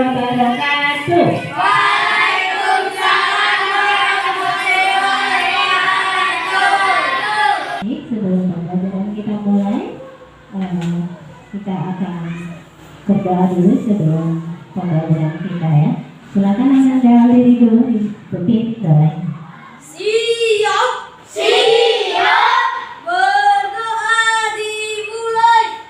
wabarakatuh. Waalaikumsalam warahmatullahi wabarakatuh. Sebelum pembelajaran kita mulai, kita akan berdoa dulu sebelum pembelajaran kita ya. Silakan Anda diri dulu diikuti doanya. Siap, siap. Berdoa dimulai.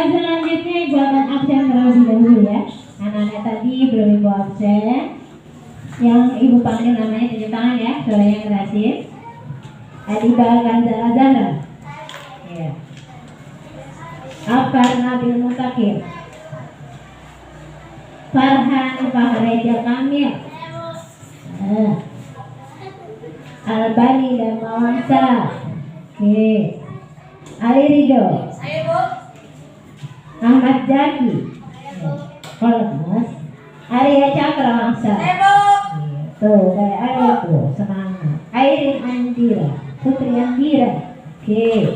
Selanjutnya jawaban absen terlebih dahulu ya. Anak-anak tadi belum ibu absen. Yang ibu panggil namanya tunjuk tangan ya, suara yang terakhir. Adiba Ganzala Zahra. Ya. Afar Nabil Mutakir. Farhan Fahreja Kamil. Albani dan Mawansa. Oke. Ali Ridho. Saya, Bu. Ahmad Zaki. Kalau Mas Arya Cakrawangsa. Saya, Bu. Tuh kayak Arya tuh, semangat. Airin Andira, Putri Andira. Oke.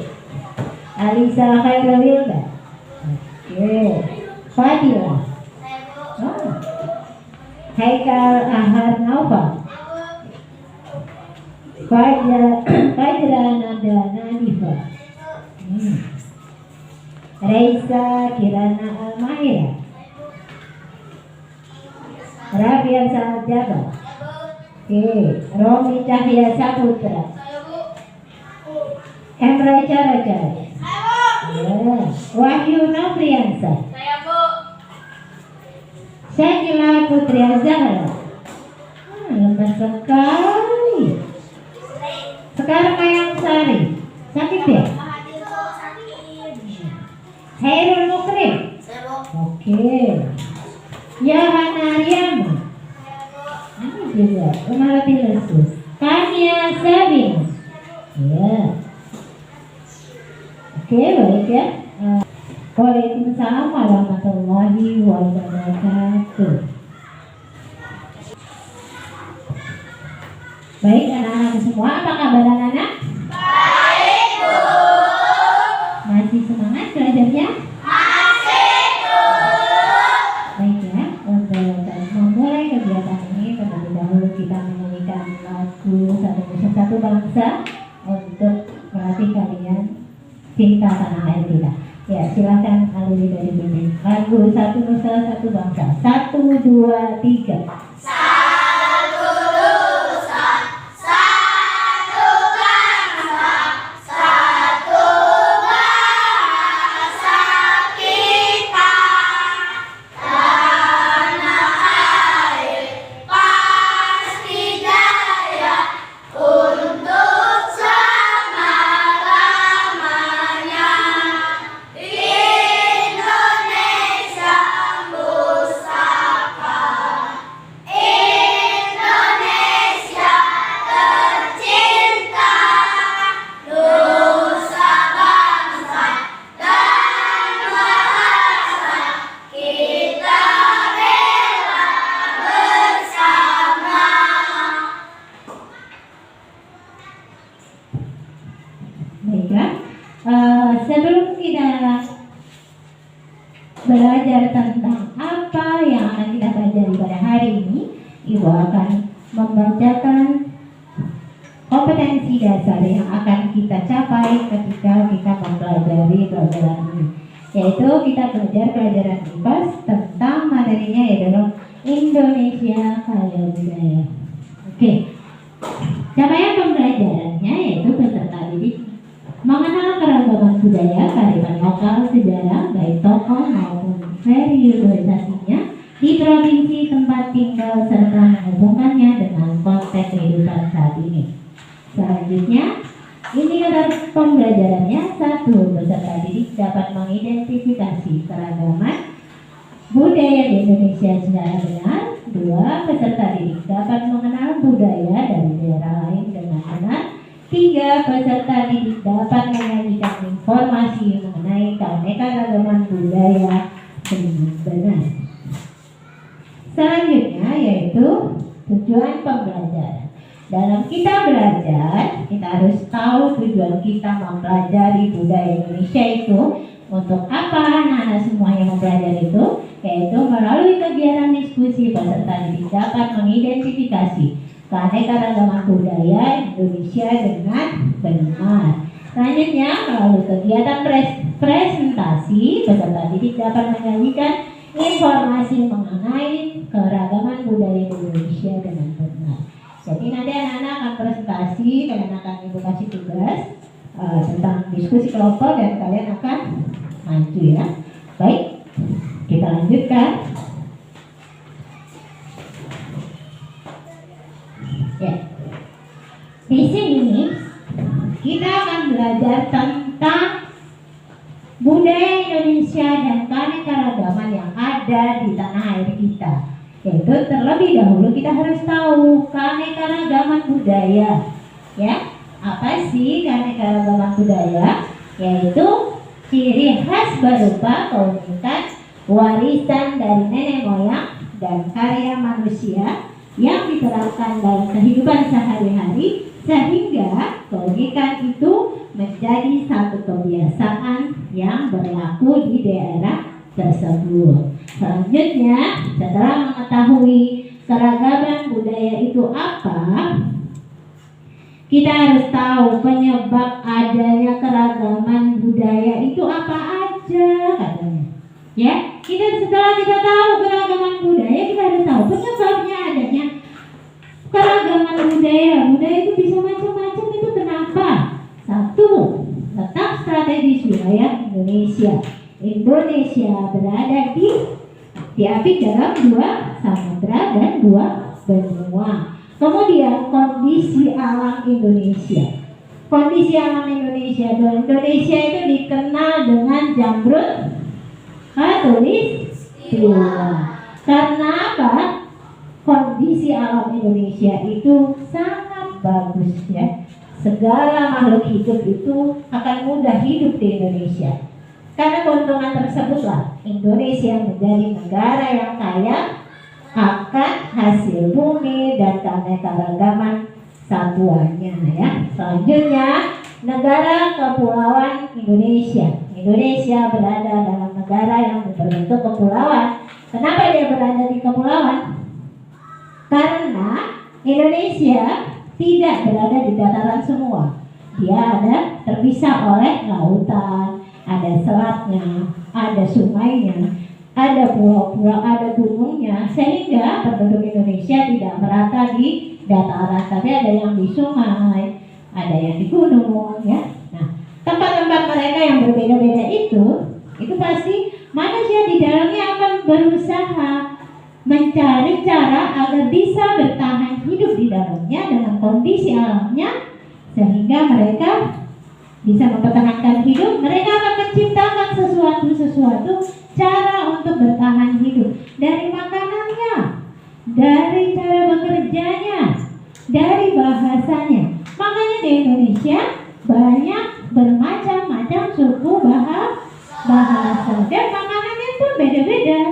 Alisa Khairul Wilda. Oke. Fadila. Saya, Bu. Oh. Haikal Ahar Naufa. Fajra Nada Nadifa. Raisa Kirana Almahira. Rafian Sahajabat. Oke. Romi Cahya Saputra. Saya, Bu. Emrai Caraca. Saya, Bu. Wahyu Nofriansa. Saya, Bu. Syakila Putri Azhara. Lemas sekali. Sekarang Ayang Sari. Sakit ya? Mahathir, Bu. Sakit. Hairul Mukrim. Saya, Bu. Oke. Yohana Aryama. Ini juga Umarati Lesu. Kania Sabin. Ya. Oke, baik ya. Waalaikumsalam warahmatullahi wabarakatuh. Baik anak-anak semua, apa kabar anak-anak? Baik, Bu. Masih semangat belajarnya? Masih, Bu. Baik ya, untuk silakan aliri dari sini. Lagu Satu Nusa Satu Bangsa. 1, 2, 3. Satu nusa, satu bangsa, satu bahasa kita. Tanah air pasti jaya untuk selama-lamanya. Indonesia pusaka, Indonesia tercinta, nusa bangsa dan bahasa kita bela bersama. Baiklah, sebelum kita belajar tentang apa yang akan kita pelajari pada hari ini, Ibu akan membacakan kompetensi dasar yang akan kita capai ketika kita mempelajari pelajaran ini, yaitu kita belajar pelajaran IPAS tentang materinya yaitu Indonesia Kaya Budaya. Oke, capaian pembelajarannya yaitu peserta didik mengenal keragaman budaya, kearifan lokal, sejarah, baik tokoh maupun periodisasinya di provinsi tempat tinggal serta menghubungkannya dengan konteks kehidupan saat ini. Selanjutnya, indikator pembelajarannya: 1. Peserta didik dapat mengidentifikasi keragaman budaya di Indonesia secara benar. 2. Peserta didik dapat mengenal budaya dari daerah lain dengan benar. 3. Peserta didik dapat menyajikan informasi mengenai keanekaragaman budaya dengan benar. Selanjutnya yaitu tujuan pembelajaran. Dalam kita belajar, kita harus tahu tujuan kita mempelajari budaya Indonesia itu untuk apa. Anak-anak semua yang mempelajari itu, yaitu melalui kegiatan diskusi peserta didik dapat mengidentifikasi keanekaragaman budaya Indonesia dengan benar. Selanjutnya, melalui kegiatan presentasi, peserta didik dapat menyajikan informasi mengenai keragaman budaya Indonesia dengan benar. Jadi nanti anak-anak akan presentasi, kalian akan ibu kasih tugas tentang diskusi kelompok dan kalian akan maju ya. Baik, kita lanjutkan. Ya, di sini kita akan belajar tentang budaya Indonesia dan keanekaragaman yang ada di tanah air kita. Yaitu terlebih dahulu kita harus tahu keanekaragaman budaya. Ya, apa sih keanekaragaman budaya? Yaitu ciri khas berupa keunikan warisan dari nenek moyang dan karya manusia yang diterapkan dalam kehidupan sehari-hari, sehingga keunikan itu menjadi satu kebiasaan yang berlaku di daerah tersebut. Selanjutnya, setelah mengetahui keragaman budaya itu apa, kita harus tahu penyebab adanya keragaman budaya itu apa aja katanya. Ya, setelah kita tahu keragaman budaya, kita harus tahu penyebabnya adanya keragaman budaya. Budaya itu bisa macam-macam, itu kenapa? 1. Letak strategis wilayah Indonesia. Indonesia berada diapit dalam 2 samudra dan 2 benua. Kemudian kondisi alam Indonesia. Kondisi alam Indonesia itu dikenal dengan jamrut khatulistiwa. Karena apa? Kondisi alam Indonesia itu sangat bagus ya. Segala makhluk hidup itu akan mudah hidup di Indonesia. Karena keuntungan tersebutlah Indonesia menjadi negara yang kaya akan hasil bumi dan keanekaragaman satuannya ya. Selanjutnya, negara kepulauan Indonesia. Indonesia berada dalam negara yang berbentuk kepulauan. Kenapa dia berada di kepulauan? Karena Indonesia tidak berada di dataran semua. Dia ada terpisah oleh lautan, ada selatnya, ada sungainya, ada pulau-pulau, ada gunungnya, sehingga penduduk Indonesia tidak merata di dataran, tapi ada yang di sungai, ada yang di gunung, ya. Nah, tempat-tempat mereka yang berbeda-beda itu pasti manusia di dalamnya akan berusaha mencari cara agar bisa bertahan hidup di dalamnya dengan kondisi alamnya, sehingga mereka bisa mempertahankan hidup. Mereka akan menciptakan sesuatu cara untuk bertahan hidup, dari makanannya, dari cara bekerjanya, dari bahasanya. Makanya di Indonesia banyak bermacam-macam suku bahasa, dan makanannya pun beda-beda.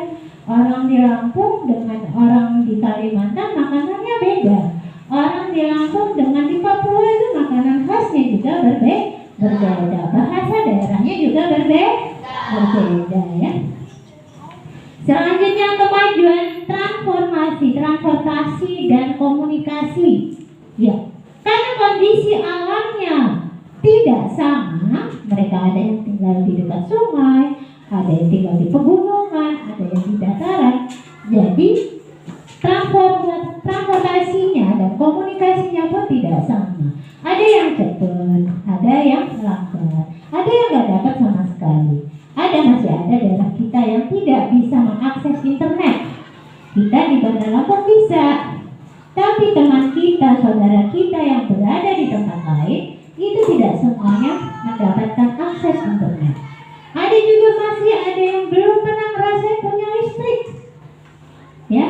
Orang di Lampung dengan orang di Kalimantan makanannya beda. Orang di Lampung dengan di Papua itu makanan khasnya juga berbeda. Bahasa daerahnya juga berbeda, ya. Selanjutnya kemajuan transportasi dan komunikasi. Ya, karena kondisi alamnya tidak sama, mereka ada yang tinggal di dekat sungai, ada yang tinggal di pegunungan, ada yang di dataran. Jadi transportasinya dan komunikasinya pun tidak sama. Ada yang cepat, ada yang lambat, ada yang nggak dapat sama sekali. Masih ada daerah kita yang tidak bisa mengakses internet. Kita di Bandar Lampung bisa, tapi teman kita, saudara kita yang berada di tempat lain itu tidak semuanya mendapatkan akses internet. Ada juga masih ada yang belum pernah ngerasain punya listrik, ya.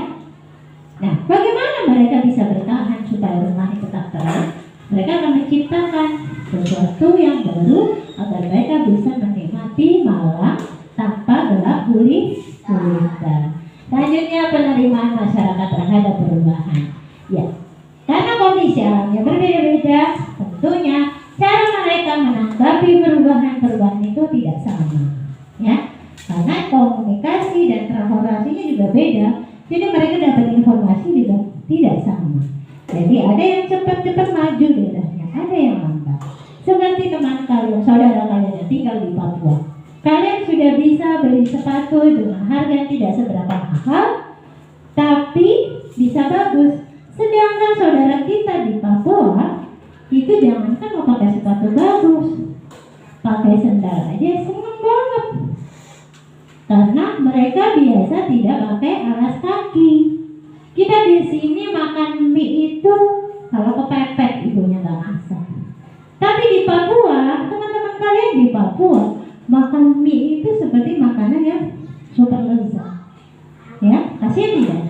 Nah, bagaimana mereka bisa bertahan supaya rumahnya tetap terang? Mereka akan menciptakan sesuatu yang baru agar mereka bisa menikmati malam tanpa gelap gulita. Selanjutnya penerimaan masyarakat terhadap perubahan. Ya, karena kondisi alamnya berbeda-beda, tentunya cara mereka menanggapi perubahan itu tidak sama, ya. Karena komunikasi dan transportasinya juga beda, jadi mereka dapat informasi juga tidak sama. Jadi ada yang cepat maju daerahnya, ada yang lambat. Seperti teman kalian, saudara kalian yang tinggal di Papua, kalian sudah bisa beli sepatu dengan harga yang tidak seberapa mahal, tapi bisa bagus. Sedangkan saudara kita di Papua itu jangankan mau pakai sepatu bagus, pakai sendal aja seneng banget, karena mereka biasa tidak pakai alas kaki. Kita di sini makan mie itu kalau kepepet ibunya nggak masak. Tapi di Papua, teman-teman kalian di Papua makan mie itu seperti makanan yang super lezat, ya. Kasihan tidak?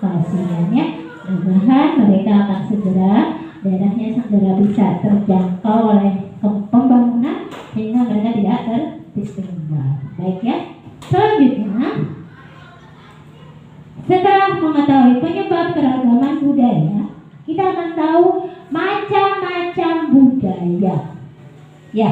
Kasihan, ya. Mudah-mudahan mereka akan daerahnya segera bisa terjangkau oleh pembangunan sehingga mereka tidak tertinggal. Baik, ya. Selanjutnya, setelah mengetahui penyebab keragaman budaya, kita akan tahu macam-macam budaya. Ya,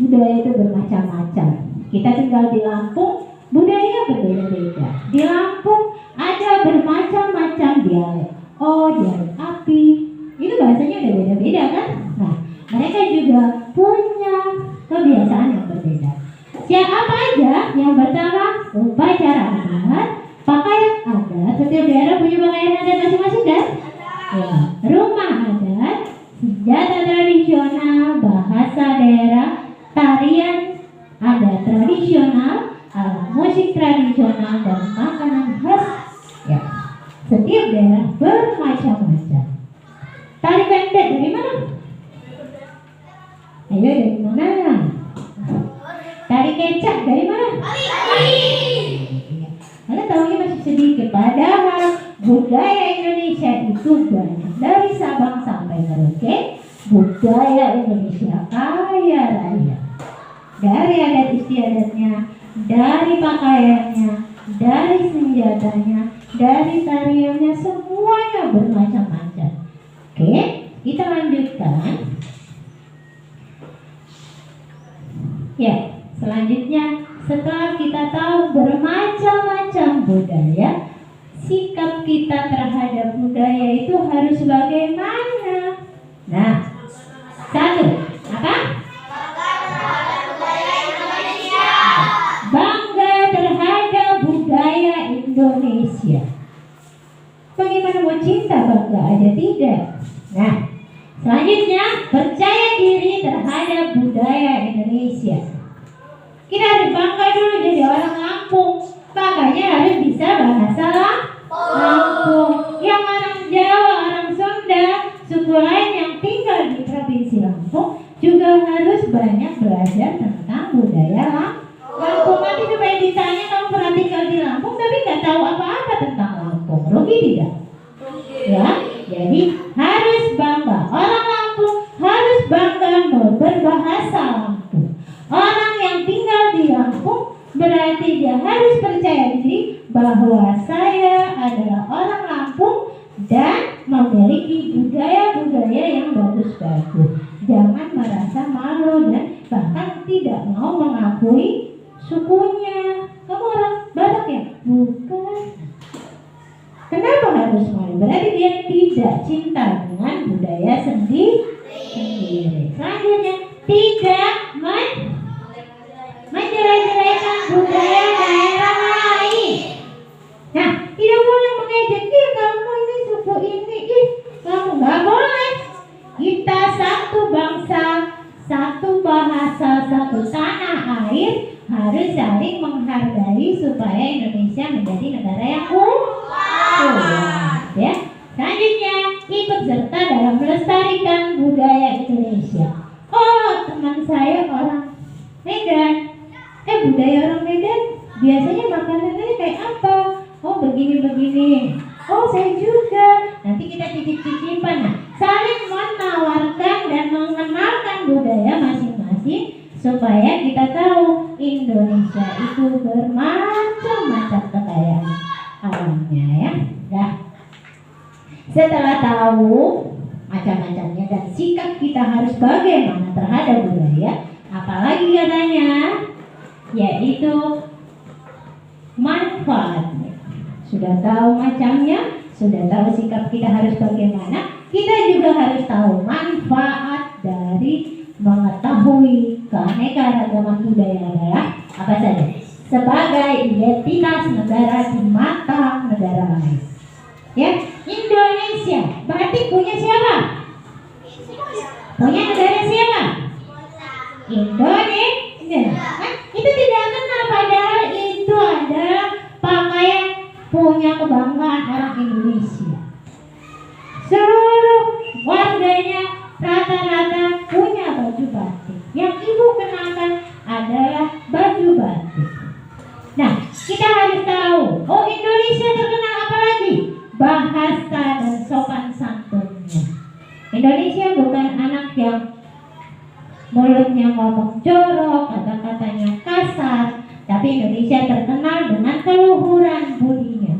budaya itu bermacam-macam. Kita tinggal di Lampung, budaya berbeda-beda. Di Lampung ada bermacam-macam dialek. Dialek Api, itu bahasanya udah beda-beda kan? Nah, mereka juga punya kebiasaan yang berbeda. Siapa aja? Yang pertama, upacara adat, pakaian adat. Setiap daerah punya pakaian adat masing-masing kan? Ya. Rumah adat, senjata tradisional, bahasa daerah, tarian adat tradisional, alat musik tradisional, dan makanan khas. Ya. Setiap daerah bermacam-macam. Tari pendek dari mana? Ayo, dari mana? Tari kecak dari mana? Karena tahunya masih sedikit. Padahal budaya Indonesia itu banyak, dari Sabang sampai Merauke. Budaya Indonesia kaya raya, dari adat istiadatnya, dari pakaiannya, dari senjatanya, dari tariannya, semuanya bermacam-macam. Oke, kita lanjutkan. Ya, selanjutnya setelah kita tahu bermacam-macam budaya, sikap kita terhadap budaya itu harus bagaimana? Nah, satu, apa? Indonesia. Bagaimana mau cinta bangga aja tidak? Nah, selanjutnya percaya diri terhadap budaya Indonesia. Kita harus bangga dulu jadi orang Lampung. Makanya harus bisa bahasa Lampung. Yang orang Jawa, orang Sunda, suku lain yang tinggal di Provinsi Lampung juga harus banyak belajar tentang budaya Lampung. Nanti supaya ditanya kamu pernah tinggal di Lampung tapi nggak tahu apa-apa tentang Lampung, rugi tidak? Ya, jadi harus bangga. Orang Lampung harus bangga berbahasa Lampung. Orang yang tinggal di Lampung berarti dia harus percaya diri bahwa saya adalah orang Lampung dan memiliki budaya-budaya yang bagus-bagus. Jangan merasa malu dan bahkan tidak mau mengakui sukunya. Kamu orang Batak ya? Bukan. Kenapa harus malu? Berarti dia tidak cinta dengan budaya sendiri. Selanjutnya, tidak menjelek-jelekan budaya daerah lain. Nah, tidak boleh mengejek, kamu ini suku ini, kamu nggak boleh. Kita satu bangsa, satu bahasa, satu tanah air, harus saling menghargai supaya Indonesia menjadi negara yang kuat. Ya. Selanjutnya, ikut serta dalam melestarikan budaya Indonesia. Oh, teman saya orang Medan. Budaya orang Medan biasanya makanannya kayak apa? Oh, begini-begini. Oh, saya juga. Nanti kita cicip-cicipan. Nah, saling menawarkan dan mengenalkan budaya masing-masing supaya kita tahu Indonesia itu bermacam-macam kekayaan alamnya ya. Nah, setelah tahu macam-macamnya dan sikap kita harus bagaimana terhadap budaya, apalagi katanya, yaitu manfaatnya. Sudah tahu macamnya, sudah tahu sikap kita harus bagaimana, kita juga harus tahu manfaat dari mengetahui keanekaragaman budaya adalah apa saja? Sebagai identitas negara di mata negara lain. Ya, Indonesia berarti punya siapa? Punya negara siapa? Indonesia. Itu tidak kenal, padahal itu adalah pakaian punya kebanggaan orang Indonesia. Seluruh warganya rata-rata punya baju batik. Yang ibu kenakan adalah baju batik. Nah, kita harus tahu, oh Indonesia terkenal apa lagi? Bahasa dan sopan santunnya. Indonesia bukan anak yang mulutnya ngomong jorok, kata-katanya kasar, tapi Indonesia terkenal dengan keluhuran budinya.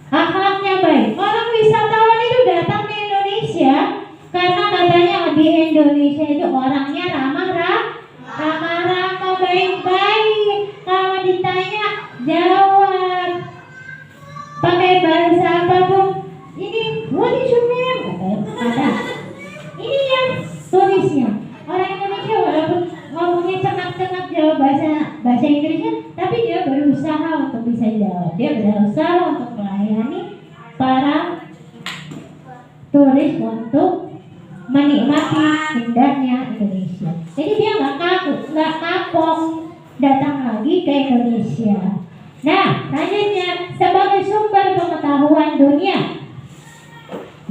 Akhlaknya baik. Orang wisatawan itu datang ke Indonesia karena katanya di Indonesia itu orangnya ramah-ramah, baik-baik. Kalau ditanya jawab pakai bahasa apapun. Ini what is your name? Kata. Ini yang tulisnya. Orang Indonesia walaupun ngomongnya cengak-cengak jawab bahasa Inggrisnya, tapi dia berusaha untuk bisa jawab. Dia berusaha untuk melayani para turis untuk menikmati indahnya Indonesia. Jadi dia nggak kaku, nggak kapok datang lagi ke Indonesia. Nah, selanjutnya sebagai sumber pengetahuan dunia.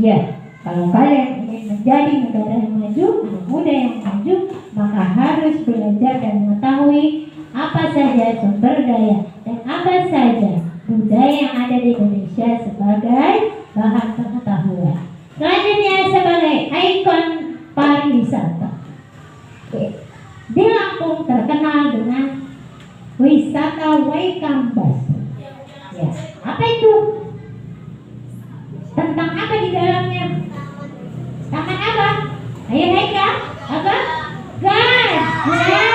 Ya, kalau kalian ingin menjadi negara yang maju, anak muda yang maju, maka harus belajar dan mengetahui apa saja sumber daya dan apa saja budaya yang ada di Indonesia sebagai bahan pengetahuan. Selanjutnya sebagai ikon pariwisata. Di Lampung terkenal dengan wisata Waikambas. Ya, apa itu? Tentang apa di dalamnya? Taman apa? Ayo Haika, apa? Gas. Ya,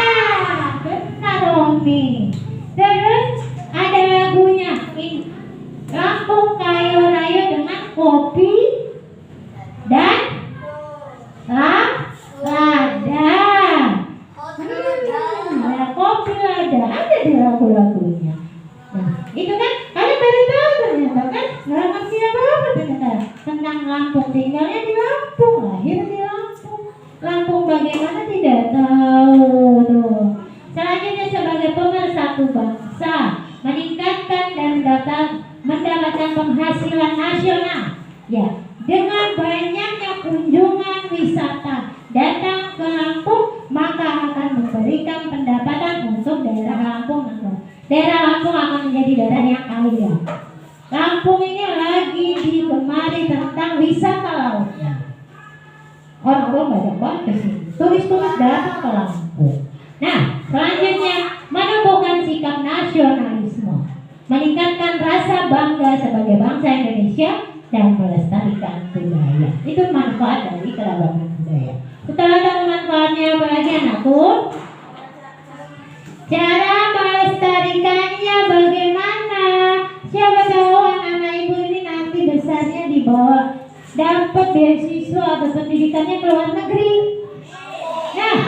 benar Romi. Terus ada lagunya. Lampung Kayo Rayo dengan kopi dan lada. Kopi lada ada di lagu-lagunya. Nah, itu kan kalian baru tahu Lampung, tinggalnya di Lampung, lahir di Lampung. Lampung bagaimana tidak tahu tuh. Selanjutnya sebagai pemersatu bangsa, meningkatkan dan mendapatkan penghasilan nasional. Ya, dengan banyaknya kunjungan wisata datang ke Lampung, maka akan memberikan pendapatan untuk daerah Lampung. Daerah Lampung akan menjadi daerah yang kaya. Lampung ini lagi digemari tentang wisata lautnya. Orang-orang banyak banget ke sini. Turis-turis datang ke Lampung. Nah, selanjutnya menumbuhkan sikap nasionalisme, meningkatkan rasa bangga sebagai bangsa Indonesia dan melestarikan budaya. Itu manfaat dari keragaman budaya. Setelah tahu manfaatnya, apa lagi anakku? Cara melestarikannya bagaimana? Siapa tahu anak-anak ibu ini nanti besarnya dibawa dapat beasiswa atau pendidikannya ke luar negeri. Nah,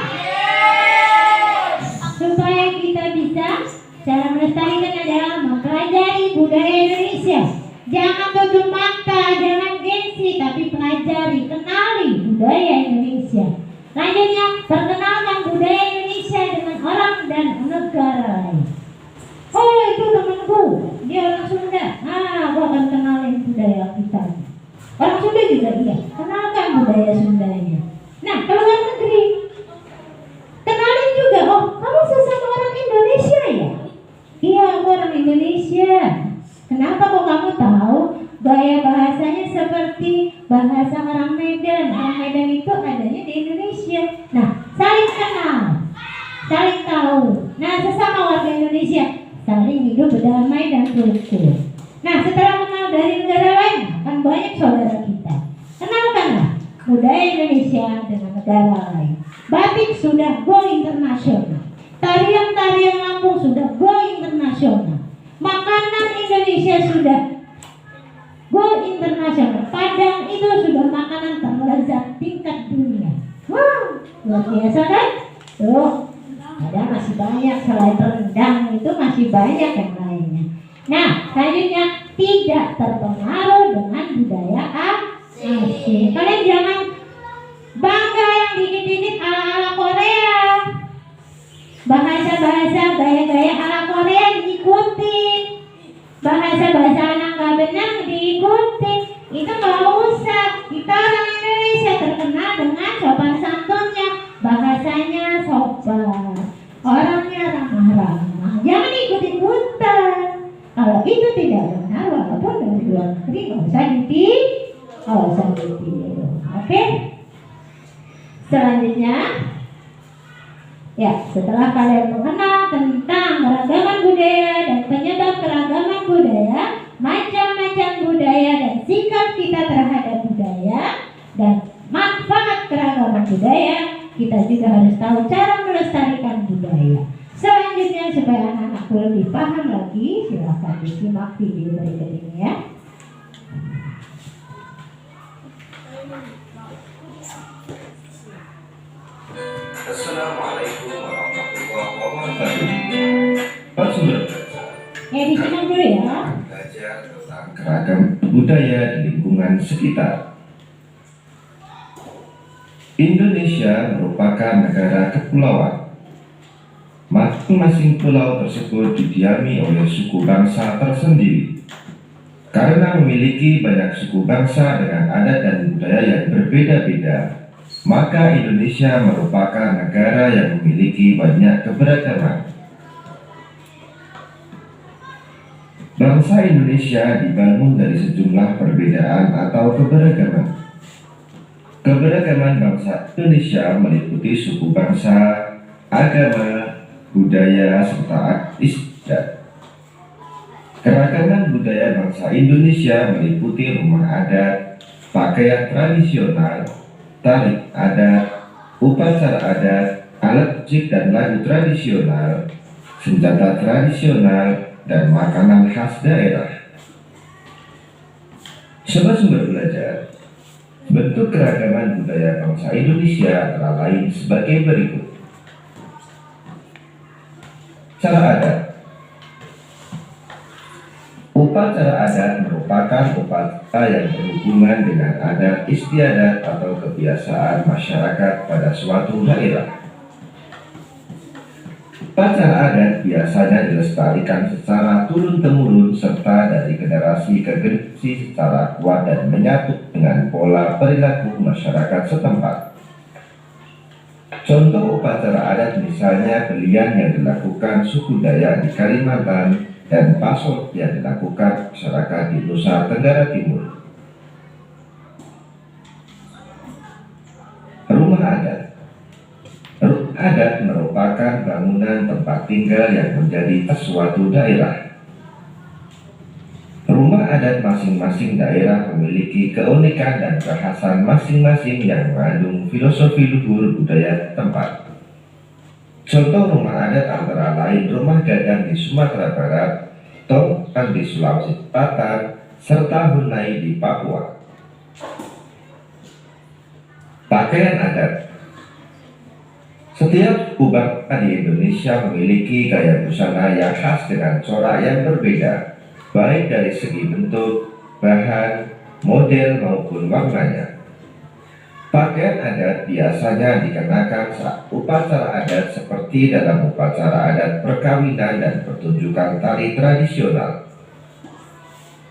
supaya kita bisa, cara melestarikan adalah mempelajari budaya Indonesia. Jangan tutup mata, jangan gengsi, tapi pelajari, kenali budaya Indonesia. Selanjutnya, perkenalkan budaya Indonesia dengan orang dan negara lain. Oh, itu temanku, dia orang Sunda. Nah, gua akan kenalin budaya kita. Orang Sunda juga iya, kenalkan budaya Sundanya. Nah, ke luar negeri, kenalin juga. Oh, kamu sesama orang Indonesia ya? Iya, aku orang Indonesia. Kenapa kok kamu tahu? Gaya bahasanya seperti bahasa orang Medan. Orang Medan itu adanya di Indonesia. Nah, saling kenal, saling tahu. Nah, sesama warga Indonesia saling hidup berdamai dan rukun. Nah, setelah kenal dari negara lain, akan banyak saudara kita. Kenalkanlah budaya Indonesia dengan negara lain. Batik sudah go internasional. Tarian-tarian Lampung sudah go internasional. Makanan Indonesia sudah go internasional. Padang itu sudah makanan terlezat tingkat dunia. Wow, luar biasa kan? Tuh, ada masih banyak selain rendang itu masih banyak yang lainnya. Nah, selanjutnya tidak terpengaruh dengan budaya asing. Kalian jangan bangga yang dikit-dikit ala-ala Korea. Bahasa-bahasa gaya-gaya ala Korea diikutin. Bahasa-bahasa anak gak benar diikutin. Itu gak usah. Kita orang Indonesia terkenal dengan sopan santunnya. Bahasanya sopan, orangnya ramah-ramah. Jangan ikut-ikutan. Kalau itu tidak benar, walaupun dari luar negeri gak usah ditiru. Oke? Selanjutnya, ya, setelah kalian mengenal tentang keragaman budaya dan penyebab keragaman budaya, macam-macam budaya dan sikap kita terhadap budaya dan manfaat keragaman budaya, kita juga harus tahu cara melestarikan budaya. Selanjutnya, supaya anak-anakku lebih paham lagi, silahkan disimak video berikut ini ya. Assalamualaikum warahmatullahi wabarakatuh. Pak Sumber Disimak dulu ya. belajar tentang keragam budaya di lingkungan sekitar. Indonesia merupakan negara kepulauan. Masing-masing pulau tersebut didiami oleh suku bangsa tersendiri. Karena memiliki banyak suku bangsa dengan adat dan budaya yang berbeda-beda, maka Indonesia merupakan negara yang memiliki banyak keberagaman. Bangsa Indonesia dibangun dari sejumlah perbedaan atau keberagaman. Keberagaman bangsa Indonesia meliputi suku bangsa, agama, budaya, serta istiadat. Keragaman budaya bangsa Indonesia meliputi rumah adat, pakaian tradisional, tari adat, upacara adat, alat musik dan lagu tradisional, senjata tradisional, dan makanan khas daerah. Sobat Sumber Belajar, bentuk keragaman budaya bangsa Indonesia antara lain sebagai berikut. Cara adat. Upacara adat merupakan upacara yang berhubungan dengan adat istiadat atau kebiasaan masyarakat pada suatu daerah. Upacara adat biasanya dilestarikan secara turun-temurun serta dari generasi ke generasi secara kuat dan menyatu dengan pola perilaku masyarakat setempat. Contoh upacara adat misalnya belian yang dilakukan suku Dayak di Kalimantan dan pasol yang dilakukan masyarakat di Nusa Tenggara Timur. Rumah adat. Rumah adat merupakan bangunan tempat tinggal yang menjadi suatu daerah. Rumah adat masing-masing daerah memiliki keunikan dan kekhasan masing-masing yang mengandung filosofi luhur budaya tempat. Contoh rumah adat antara lain Rumah Gadang di Sumatera Barat, Tongkang di Sulawesi Selatan, serta Hunai di Papua. Pakaian adat. Setiap suku bangsa di Indonesia memiliki gaya busana yang khas dengan corak yang berbeda, baik dari segi bentuk, bahan, model maupun warnanya. Pakaian adat biasanya dikenakan saat upacara adat seperti dalam upacara adat perkawinan dan pertunjukan tari tradisional.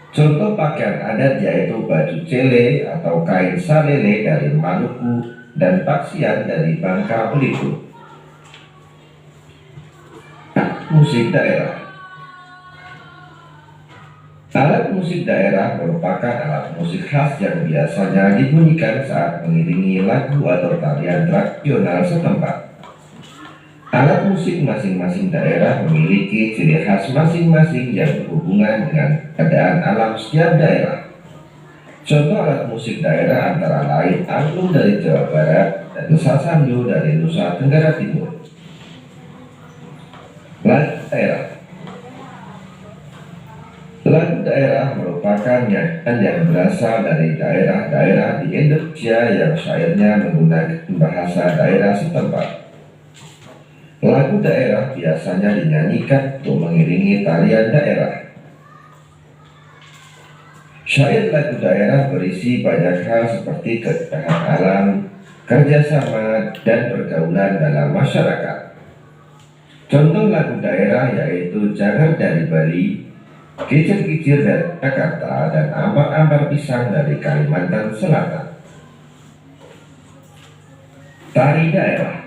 Contoh pakaian adat yaitu baju cele atau kain salele dari Maluku dan paksian dari Bangka Belitung. Musik daerah. Alat musik daerah merupakan alat musik khas yang biasanya dibunyikan saat mengiringi lagu atau tarian tradisional setempat. Alat musik masing-masing daerah memiliki ciri khas masing-masing yang berhubungan dengan keadaan alam setiap daerah. Contoh alat musik daerah antara lain angklung dari Jawa Barat dan sasando dari Nusa Tenggara Timur. Lagu daerah. Lagu daerah merupakan nyanyian yang berasal dari daerah-daerah di Indonesia yang syairnya menggunakan bahasa daerah setempat. Lagu daerah biasanya dinyanyikan untuk mengiringi tarian daerah. Syair lagu daerah berisi banyak hal seperti keindahan alam, kerjasama, dan pergaulan dalam masyarakat. Contoh lagu daerah yaitu Janger dari Bali, Kicir-kicir dari Jakarta, dan Ambar-ambar pisang dari Kalimantan Selatan. Tari daerah.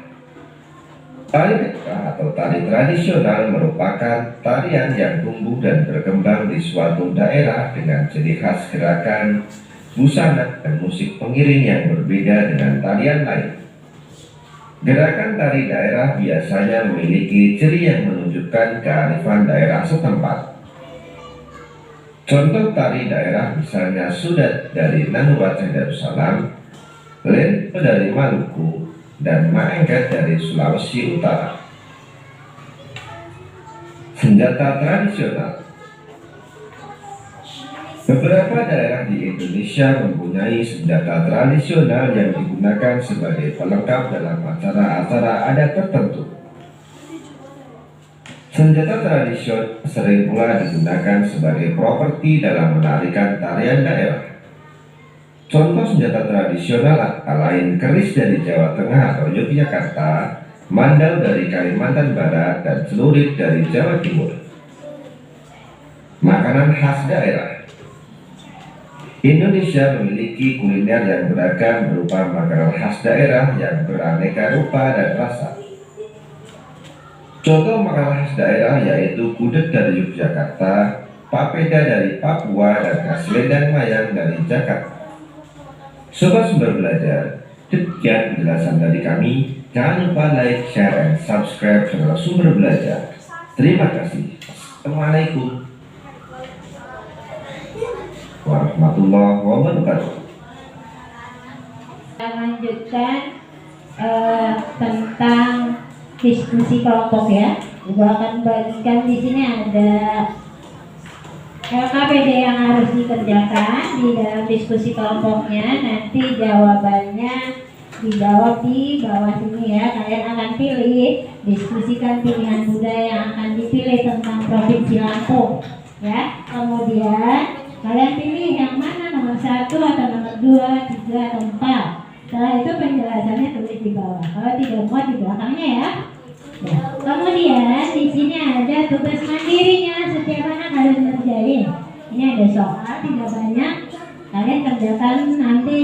Tari daerah atau tari tradisional merupakan tarian yang tumbuh dan berkembang di suatu daerah dengan ciri khas gerakan, busana, dan musik pengiring yang berbeda dengan tarian lain. Gerakan tari daerah biasanya memiliki ciri yang menunjukkan kearifan daerah setempat. Contoh tari daerah misalnya Sudat dari Nanuwacah Darussalam, Lento dari Maluku, dan Maengket dari Sulawesi Utara. Senjata tradisional. Beberapa daerah di Indonesia mempunyai senjata tradisional yang digunakan sebagai pelengkap dalam acara-acara adat tertentu. Senjata tradisional sering pula digunakan sebagai properti dalam menarikan tarian daerah. Contoh senjata tradisional antara lain keris dari Jawa Tengah atau Yogyakarta, mandau dari Kalimantan Barat, dan celurit dari Jawa Timur. Makanan khas daerah. Indonesia memiliki kuliner yang beragam berupa makanan khas daerah yang beraneka rupa dan rasa. Contoh makanan khas daerah yaitu gudeg dari Yogyakarta, papeda dari Papua, dan khas selendang mayang dari Jakarta. Sobat Sumber Belajar, demikian penjelasan dari kami. Jangan lupa like, share, dan subscribe channel Sumber Belajar. Terima kasih. Assalamualaikum warahmatullahi wabarakatuh. Kita lanjutkan tentang diskusi kelompok ya. Ibu akan bagikan di sini ada LKPD yang harus dikerjakan di dalam diskusi kelompoknya. Nanti jawabannya dijawab di bawah sini ya. Kalian akan pilih, diskusikan pilihan budaya yang akan dipilih tentang Provinsi Lampung ya. kemudian kalian pilih yang mana, nomor 1 atau nomor 2, 3 atau 4. Setelah itu penjelasannya tulis di bawah. Kalau tidak muat di belakangnya ya. Ya. Kemudian di sini ada tugas mandirinya, setiap anak harus ngerjain. Ini ada soal, tidak banyak. Kalian kerjakan nanti.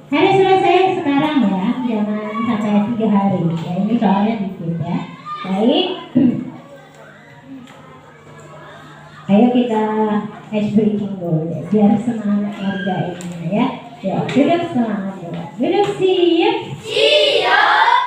Hari selesai sekarang ya, jangan sampai 3 hari. Ya, ini soalnya dikit ya. Baik. Ayo kita ice breaking dulu deh, biar semangat ngerjainnya ya. Ya, duduk semangat dulu. Duduk siap. Siap.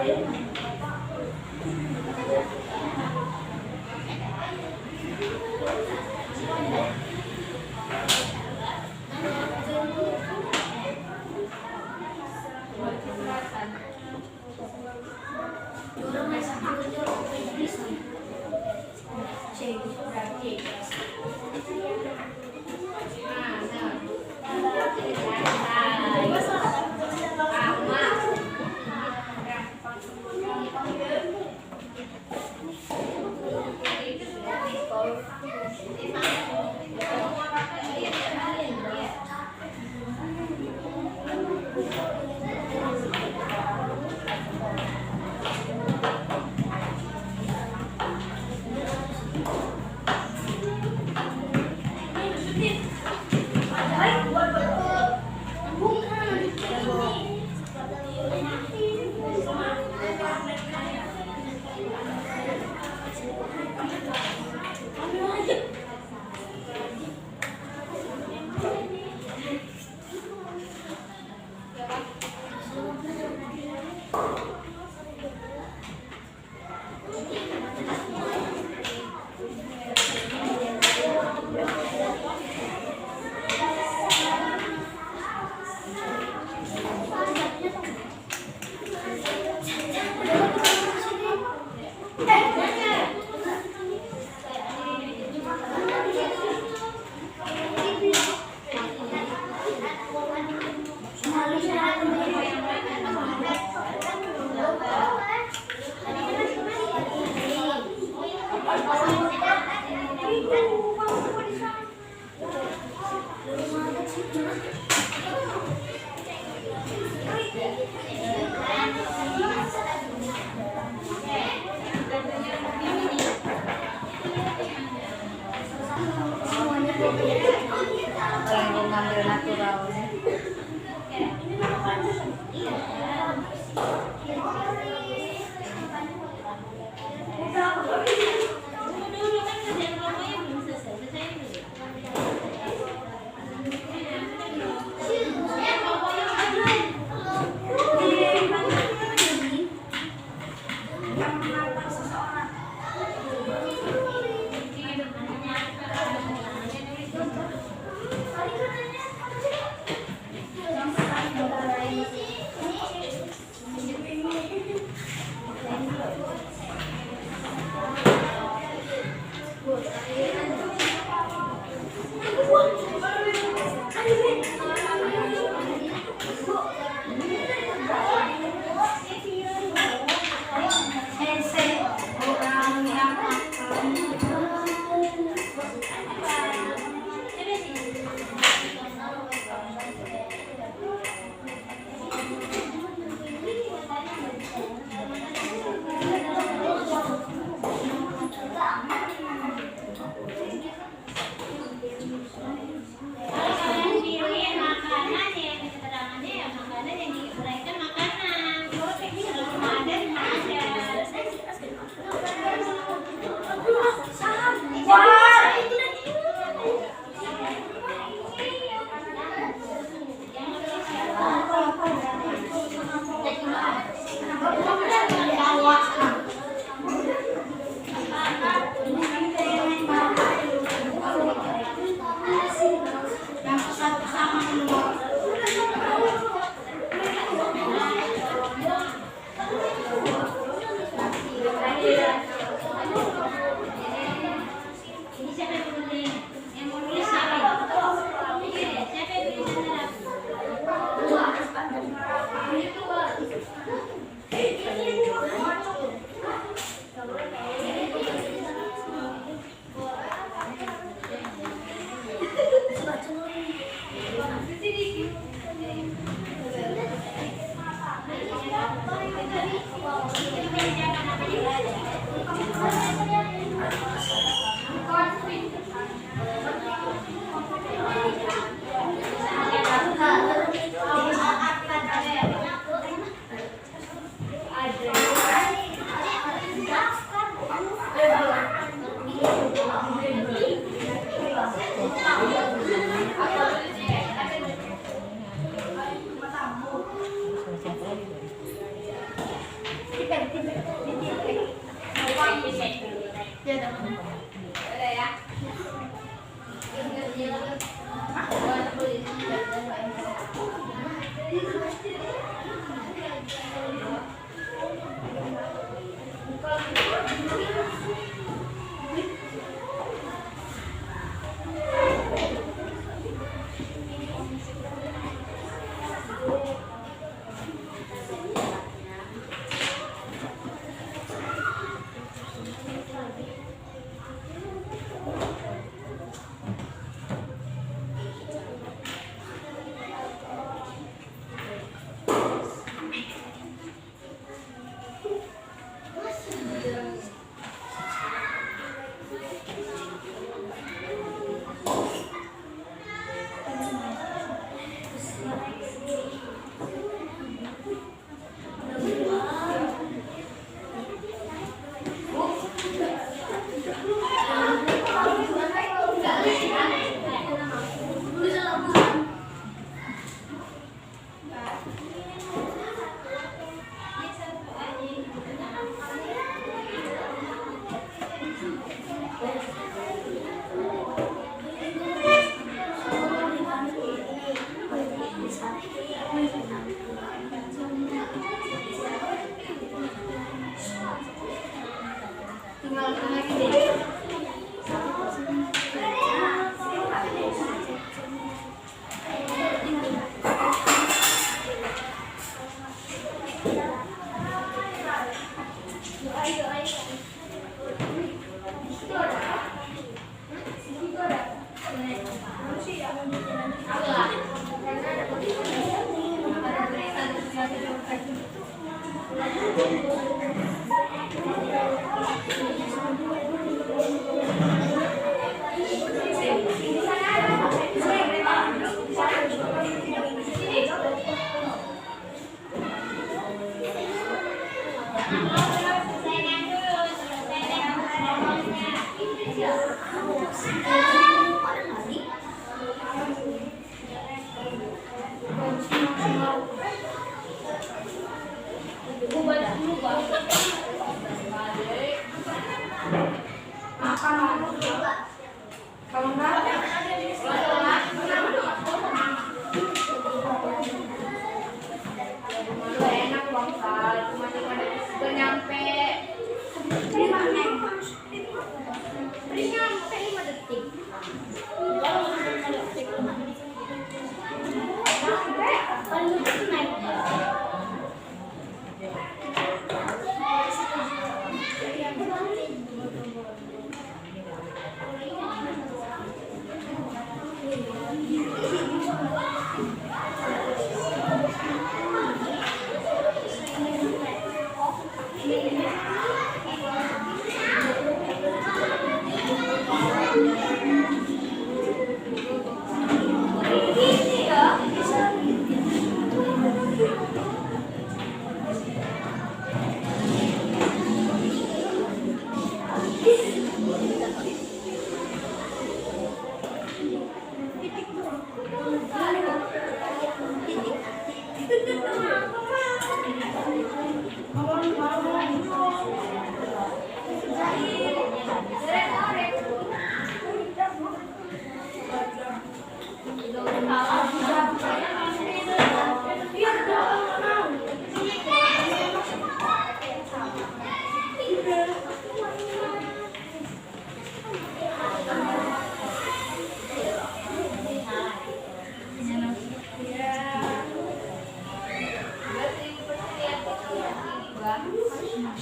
Yang ngambil natural.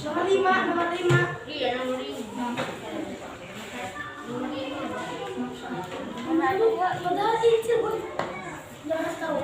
Nomor 5, nomor 5. Iya, nomor 5. Padahal itu jangan tahu.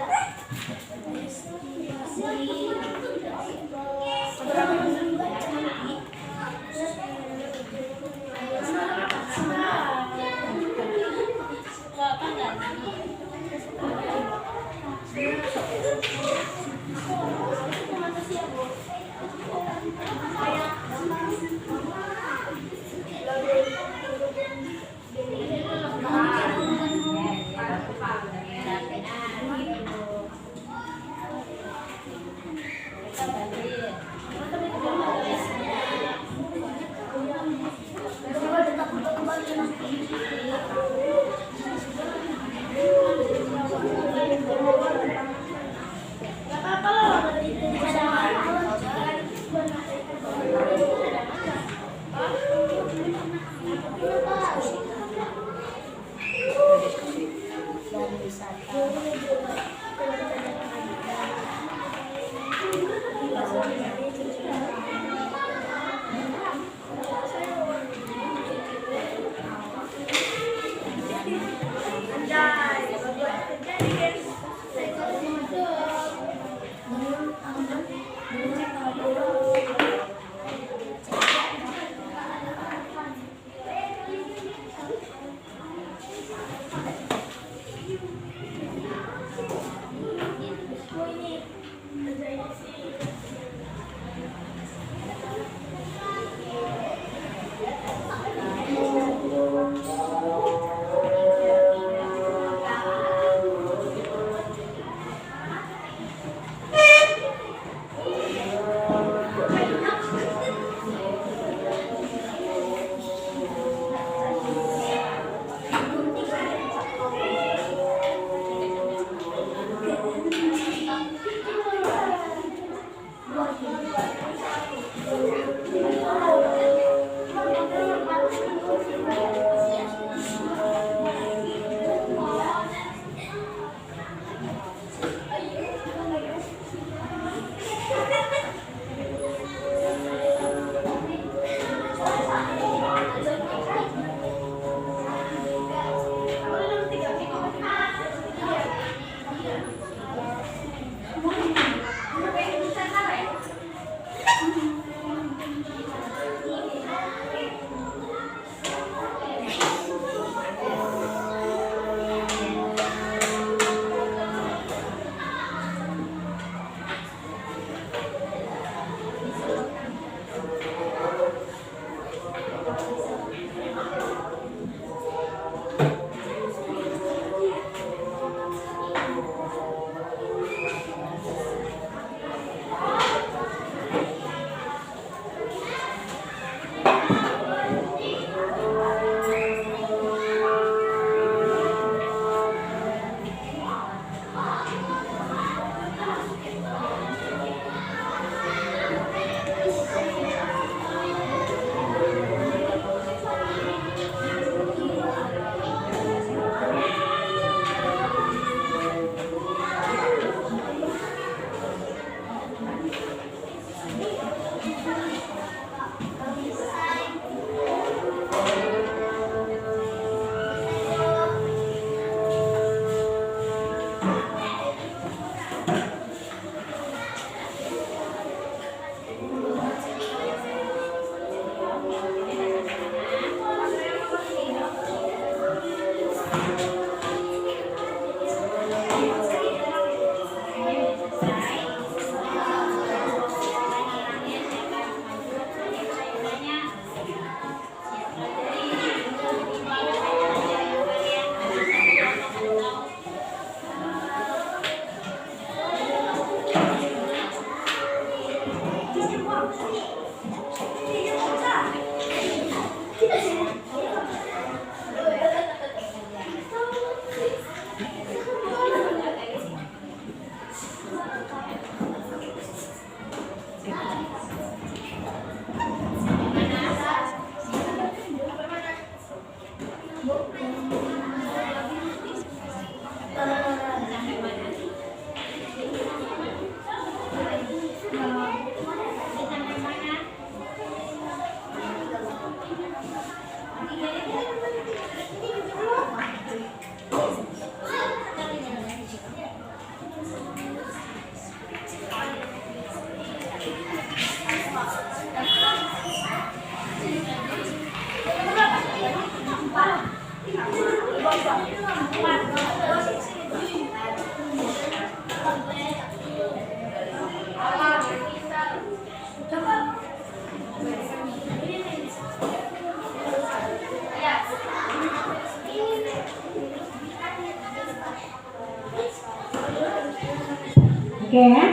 Oke ya.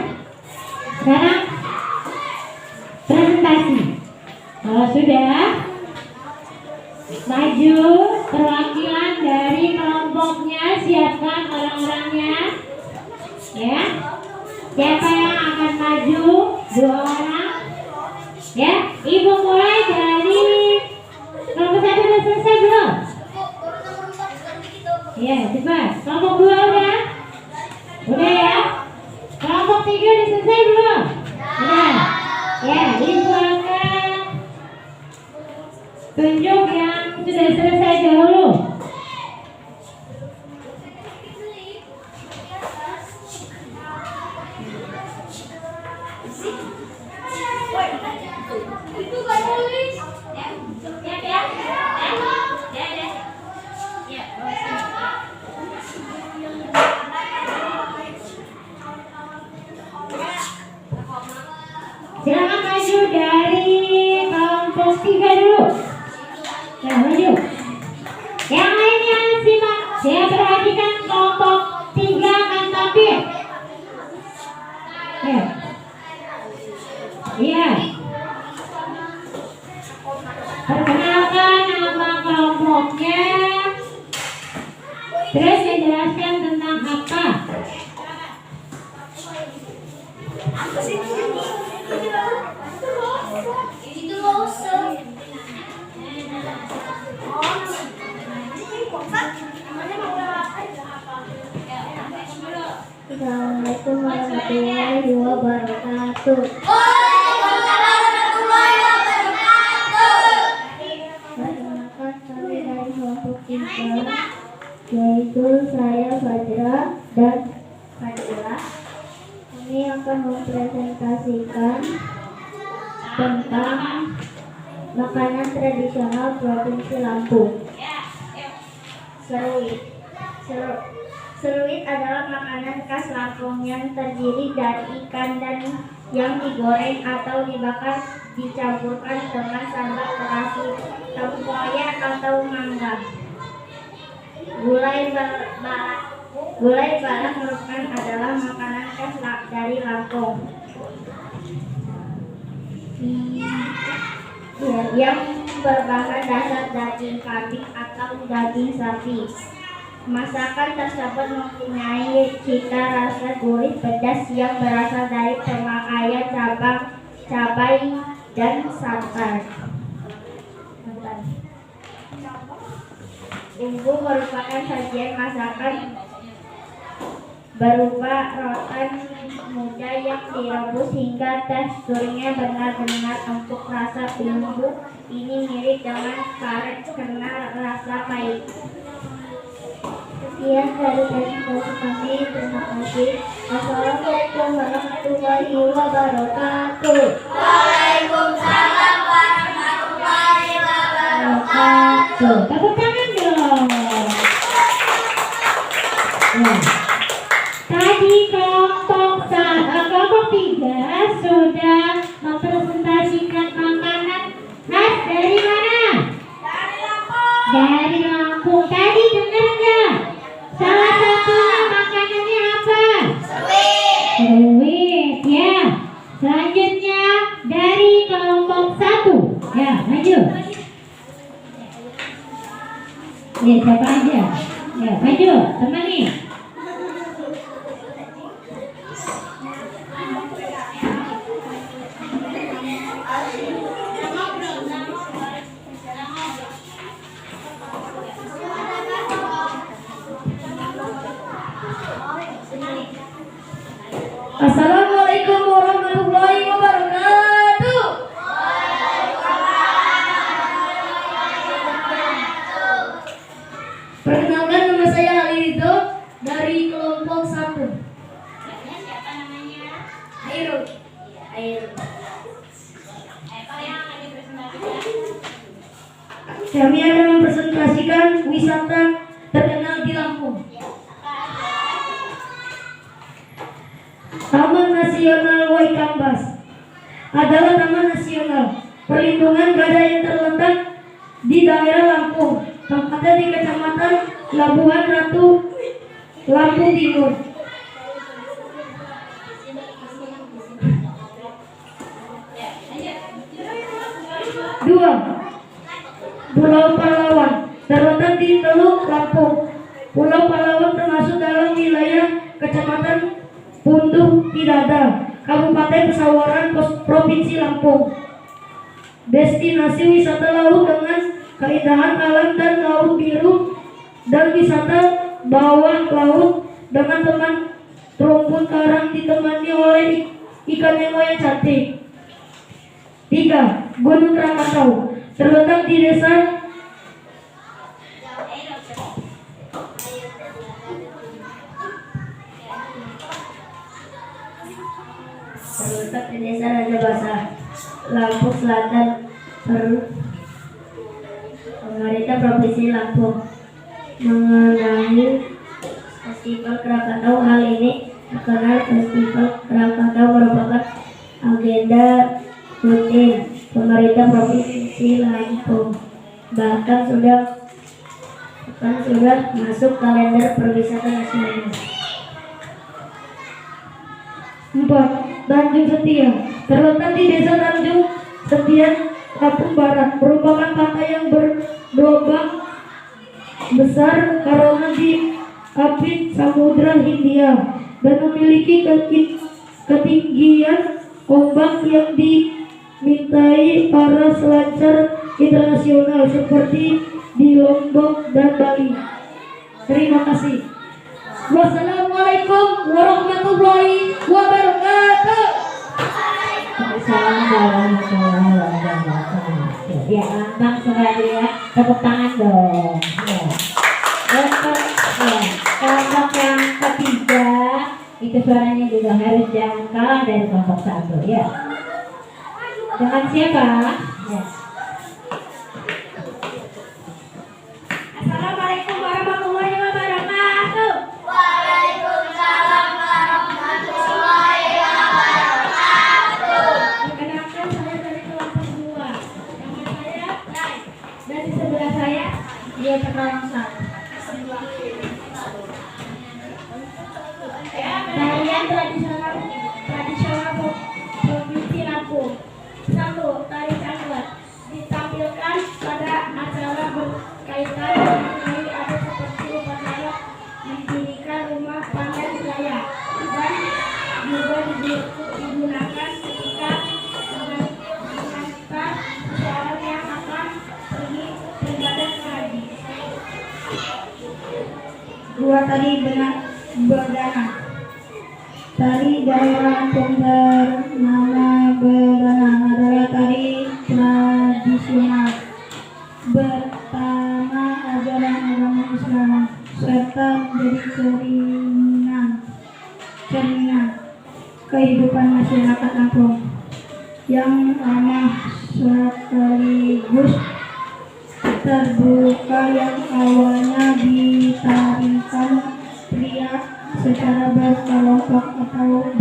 Sekarang presentasi. Kalau sudah, maju perwakilan dari kelompoknya, siapkan orang-orangnya. Ya. Siapa yang akan maju? 2 orang. Ya, Ibu mulai dari kelompok 1 udah selesai belum? Ya, cepat. Kelompok 2 udah? Udah ya? Kelompok 3 udah selesai belum? Udah. Ya, Ibu akan tunjuk yang sudah selesai dahulu. Itu gak nulis. Silakan maju dari kelompok 3 dulu. Ya, maju. Yang lainnya simak. Saya perhatikan kelompok 3 akan tampil. Ya. Iya. Perkenalkan nama kelompoknya. Terus menjelaskan tentang apa. Apa sih ini? Itu rose. Assalamualaikum warahmatullahi wabarakatuh. Perkenalkan kami dari kelompok 3, yaitu saya Fajra dan Fadila. Kami akan mempresentasikan tentang makanan tradisional Provinsi Lampung. Seruit adalah makanan khas Lampung yang terdiri dari ikan dan yang digoreng atau dibakar dicampurkan dengan sambal terasi, tempoyak atau mangga. Gulai balak merupakan adalah makanan khas dari Lampung. Yang berbahan dasar daging kambing atau daging sapi. Masakan tersebut mempunyai cita rasa gurih pedas yang berasal dari pemakaian cabai dan santan. Bumbu merupakan sajian masakan berupa rotan muda yang direbus hingga teksturnya benar-benar empuk. Rasa bumbu ini mirip dengan karet karena rasa pahit. Sekian dari presentasi kami. Terima kasih. Assalamualaikum warahmatullahi wabarakatuh. Waalaikumsalam warahmatullahi wabarakatuh. Tepuk tangan dong. Nah, tadi kelompok 3 sudah mempresentasikan makanan khas dari mana? Dari Lampung. Tadi dengar nggak? Salah satunya makanannya apa? Seruit. Ya. Selanjutnya dari kelompok 1. Ya, maju. Ya, siapa aja? Ya, maju. Temani. Assalamualaikum warahmatullahi wabarakatuh. Perkenalkan, nama saya Alido dari kelompok 1. Siapa namanya? Airul. Apa yang akan dipresentasikan? Kami akan mempresentasikan wisata terkenal di Lampung. Nasional Waikambas adalah taman nasional perlindungan gada yang terletak di daerah Lampung, tempatnya di Kecamatan Labuhan Ratu, Lampung Timur. Dua, Pulau Pahlawan terletak di Teluk Lampung. Pulau Pahlawan termasuk dalam wilayah Kecamatan Punduh Tidada, Kabupaten Pesawaran, Provinsi Lampung. Destinasi wisata laut dengan keindahan alam dan laut biru, dan wisata bawah laut dengan teman terumbu karang ditemani oleh ikan nemo yang cantik. 3. Gunung Krakatau terletak di desa Raja Basah, Lampung Selatan, pemerintah Provinsi Lampung mengenai Festival Krakatau. Hal ini dikenal Festival Krakatau merupakan agenda rutin pemerintah Provinsi Lampung, bahkan sudah masuk kalender perwisata nasional. 4. Tanjung Setia terletak di desa Tanjung Setia, Lampung Barat, merupakan pantai yang bergelombang besar karena diapit Samudra Hindia dan memiliki ketinggian ombak yang dimintai para selancar internasional seperti di Lombok dan Bali. Terima kasih. Wassalamualaikum warahmatullahi wabarakatuh. Assalamualaikum warahmatullahi wabarakatuh. Ya, lambang sekali ya. Tepuk tangan dong. Ya. Untuk kelompok yang ketiga itu suaranya juga harus jangan kalah dari kelompok 1 ya. Dengan siapa? Ya. Assalamualaikum warahmatullahi wabarakatuh. Waalaikumsalam warahmatullahi wabarakatuh. Perkenalkan, saya dari kelompok 2. Nama saya Rai. Dan di sebelah saya dia Pekalongsan. Tarian tradisional Provinsi Lampung. 1. Tari Canglet ditampilkan pada acara berkaitan dengan mengenai adat seperti upacara mendirikan rumah panen raya, dan juga digunakan ketika mengantar seseorang yang akan pergi beribadah ke haji. 2. Tari Berdana. Tari daerah Lampung bernama Berdana adalah tari tradisional pertama ajaran agama Islam, serta menjadi cerminan kehidupan masyarakat Lampung yang ramah sekaligus terbuka, yang awalnya ditarikan pria secara berkelompok atau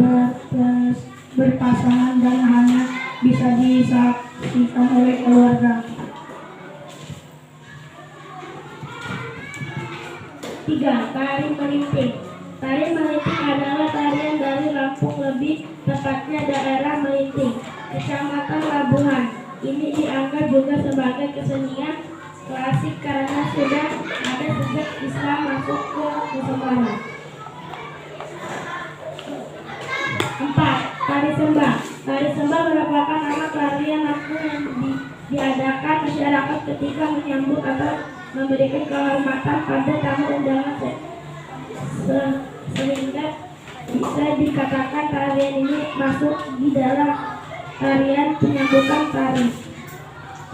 berpasangan dan hanya bisa disaksikan oleh keluarga. 3. Tari Melinting. Tari Melinting adalah tarian dari Lampung, lebih tepatnya daerah Melinting, Kecamatan Labuhan. Ini dianggap juga sebagai kesenian klasik karena sudah ada sejak Islam masuk ke Nusantara. 4. Tari Sembah. Tari Sembah merupakan nama tarian Lampung yang diadakan masyarakat ketika menyambut atau memberikan kehormatan pada tamu undangan, sehingga bisa dikatakan tarian ini masuk di dalam tarian penyambutan tari.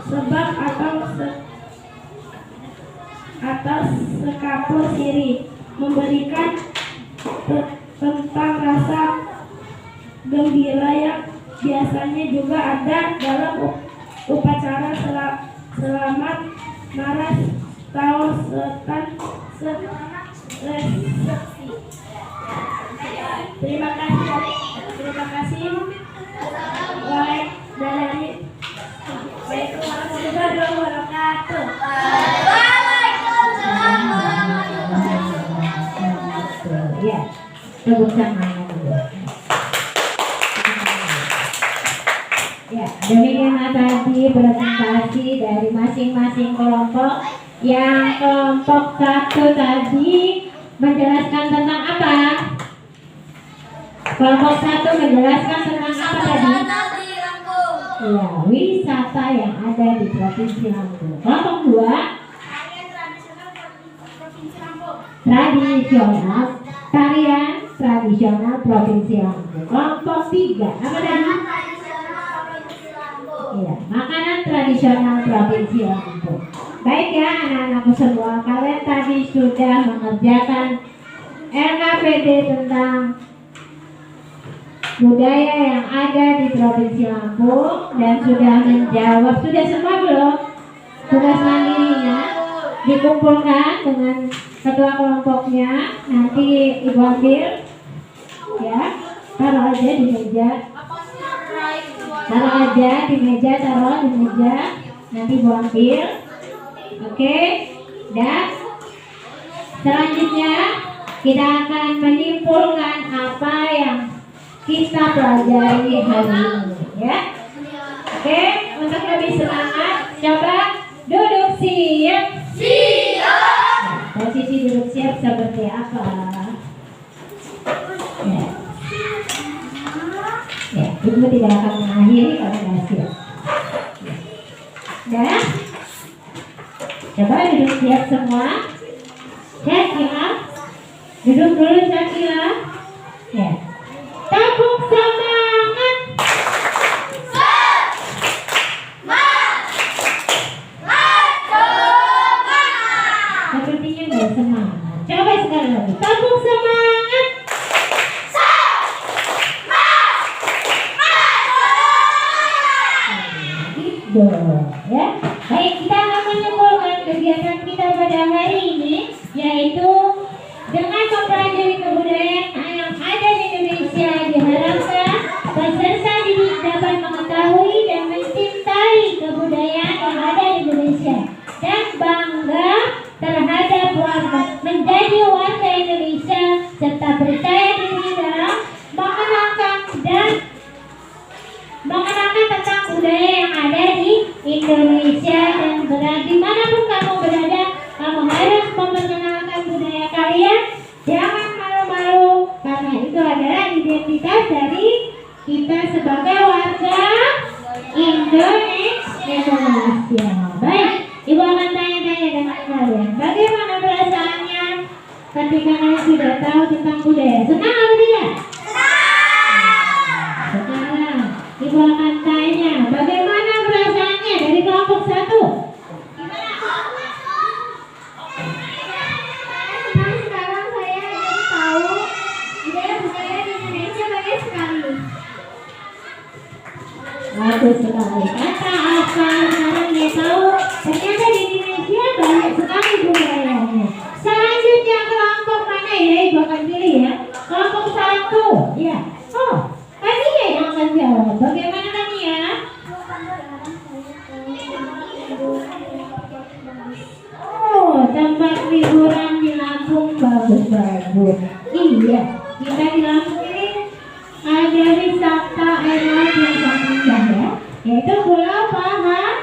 Sebab atau sekapur siri memberikan tentang rasa gembira yang biasanya juga ada dalam upacara selamat maras atau resepsi. Terima kasih. Tepuk tangan dulu. Ya, demikianlah tadi presentasi dari masing-masing kelompok. Yang kelompok 1 tadi menjelaskan tentang apa? Kelompok 1 menjelaskan tentang apa tadi? Ya, wisata yang ada di Provinsi Lampung. Kelompok 2 tradisional, tarian tradisional Provinsi Lampung. Kelompok 3 apa tadi? Iya, makanan tradisional Provinsi Lampung. Baik ya anak-anakku semua, kalian tadi sudah mengerjakan LKPD tentang budaya yang ada di Provinsi Lampung dan sudah menjawab. Sudah semua belum? Tugas mandirinya dikumpulkan dengan ketua kelompoknya. Nanti Ibu ambil ya, taruh aja di meja. Taruh aja di meja, taruh di meja. Nanti Ibu ambil. Oke. Dan selanjutnya kita akan menyimpulkan apa yang kita pelajari hari ini ya. Oke, untuk lebih semangat coba duduk siap. Nah, posisi duduk siap seperti apa? Ya. Ya, Ibu tidak akan mengakhiri kalau tidak siap. Dan coba duduk siap semua. Syakila, duduk dulu Syakila. Ya. Tepuk semangat. Sepertinya nggak semangat. Coba sekali lagi. Tepuk semangat. Gitu ya. Baik, kita akan menyimpulkan kegiatan kita pada hari ini, yaitu dengan mempelajari kebudayaan yang ada di Indonesia, diharapkan peserta didik dapat mengetahui dan mencintai kebudayaan yang ada di Indonesia dan bangga terhadap menjadi warga Indonesia serta percaya diri dalam mengenalkan tentang budaya yang ada di Indonesia. Dan dimanapun kamu berada, kamu harus memperkenalkan budaya kalian. Jangan malu-malu, karena itu adalah identitas dari kita sebagai warga Indonesia. Baik, Ibu akan tanya-tanya dengan kalian. Bagaimana perasaannya ketika kalian sudah tahu tentang budaya? Senang atau tidak? Sekarang Ibu akan tanya, bagaimana perasaannya dari kelompok 1? Sekarang saya ingin tahu budaya di Indonesia banyak sekali. Bagus sekali. Kata apa? Sekarang dia tahu ternyata di Indonesia banyak sekali budayanya. Selanjutnya kelompok mana ya? Ibu akan pilih ya. Kelompok 1. Ya. Oh, Kania yang akan jawab. Bagaimana Kania? Oh, tempat liburan di Lampung bagus-bagus. Iya, kita di Lampung ini ada wisata air laut yang sangat indah ya, yaitu Pulau Pahlawan.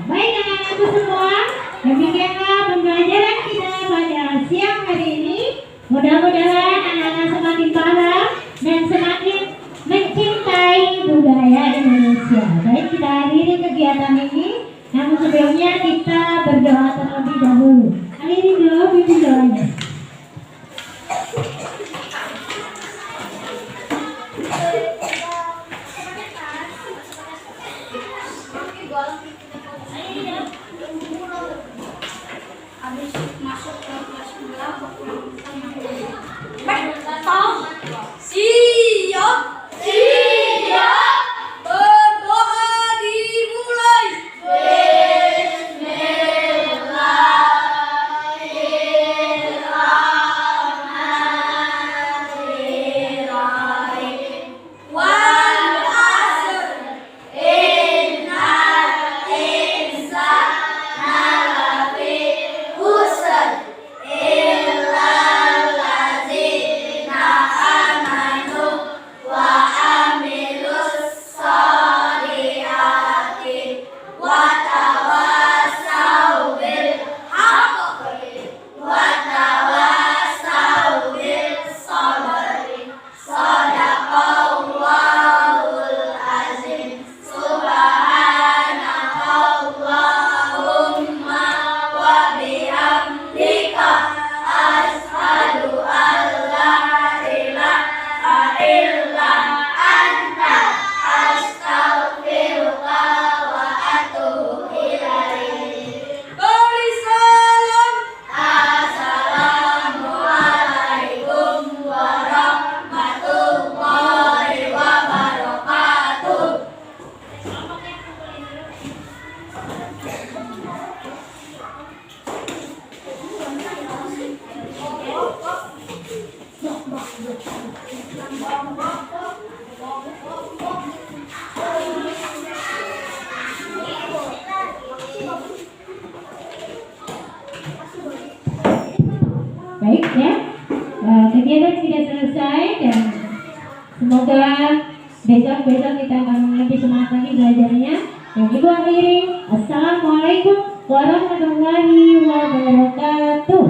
Baik anak-anakku semua, demikianlah pembelajaran kita pada siang hari ini. Mudah-mudahan anak-anak semakin paham dan semakin mencintai budaya Indonesia. Baik, kita akhiri kegiatan ini. Namun sebelumnya kita berdoa terlebih dahulu. Akhiri dulu pimpin doanya. Habis masuk ke kelas 9 siap berdoa dimulai. Bismillah. Baik ya, kegiatan sudah selesai dan semoga besok-besok kita akan lebih semangat lagi belajarnya. Yang ibu akhiri, Assalamualaikum warahmatullahi wabarakatuh.